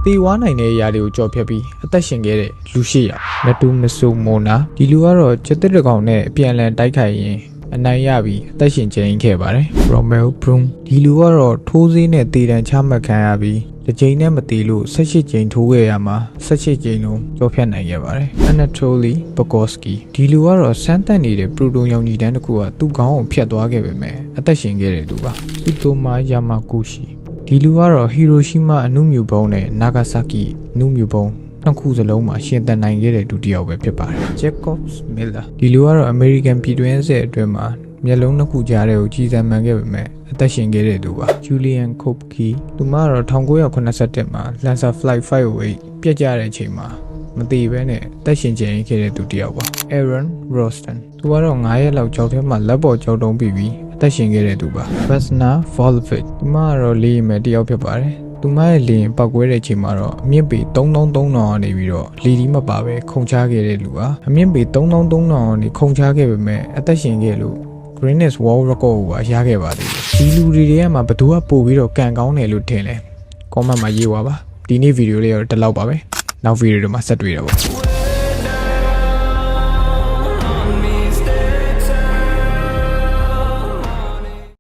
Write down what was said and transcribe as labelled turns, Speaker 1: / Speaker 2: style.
Speaker 1: တေဝါနိုင်တဲ့အရာတွေကိုကြော်ဖြတ်ပြီးအသက်ရှင်ခဲ့တဲ့လူရှိရနတူမဆူမိုနာဒီလူကတော့ကျက်တစ်တကောင်နဲ့အပြန်အလှန်တိုက်ခိုက်ရင်အနိုင်ရပြီးအသက်ရှင်ကျင်းခဲ့ပါတယ်ရိုမဲလ်ဘရုန်းဒီလူကတော့ထိုးစည်းနဲ့တေတံချမှတ်ခံရပြီးတစ်ကြိမ်နဲ့မတည်လို့18ကြိမ်ထိုးခဲ့ရမှာ18ကြိမ်လုံးကြော်ဖြတ်နိုင်ခဲ့ပါတယ်အနတိုလီဘကော့စကီဒီလူကတော့စမ်းသပ်နေတဲ့ပရိုတိုယောင်ကြီးတန်းတစ်ခုကသူ့ခေါင်းကိုဖျက်သွားခဲ့ပေမဲ့အသက်ရှင်ခဲ့တဲ့သူပါစူတိုမာယာမာကူရှီဒီလူကတော့ဟီရိုရှီမာအနုမြူဘုံနဲ့နာဂါဆာကီအနုမြူဘုံနှစ်ခုစလုံးမှာရှင်သန်နိုင်ခဲ့တဲ့သူတစ်ယောက်ပဲဖြစ်ပါတယ်ဂျက်ကော့စ်မီလာဒီလူကတော့အမေရိကန်ပြည်တွင်းစစ်အတွင်းမှာမျက်လုံးနှစ်ခုကြားတဲ့ကိုကြီးစံမှန်ခဲ့ပေမဲ့အသက်ရှင်ခဲ့တဲ့သူပါဂျူလီယန်ကုပ်ကီသူမကတော့1987မှာ Lancer Flight 508ပြက်ကျတဲ့အချိန်မှာမတည်ဘဲနဲ့တက်ရှင်ကျင်ခဲ့တဲ့သူတစ်ယောက်ပါ Aaron Roston သူကတော့9ရက်လောက်ကြောက်ထဲမှာလက်ပေါ်ကြောက်တုံးပြီးအသက်ရှင်ခဲ့တဲ့သူပါ Vesna Volvic သူမကတော့လေရင်မဲ့တစ်ယောက်ဖြစ်ပါတယ်သူမရဲ့လေရင်ပောက်ကွဲတဲ့အချိန်မှာတော့အမြင့်ပေ3300ကနေပြီးတော့လီဒီမပါပဲခုန်ချခဲ့တဲ့လူပါအမြင့်ပေ3300ကနေခုန်ချခဲ့ပေမဲ့အသက်ရှင်ခဲ့လို့Guinness World Record ကိုရခဲ့ပါသေးတယ်ဒီလူတွေထဲမှာဘယ်သူကပို့ပြီးတော့ကန်ကောင်းတယ်လို့ထင်လဲ comment မှာရေးပါပါဒီနေ့ဗီဒီယိုလေးတော့ဒီလောက်ပါပဲနောက်ဗီဒီယိုတွေမှာဆက်တွေ့ရပါ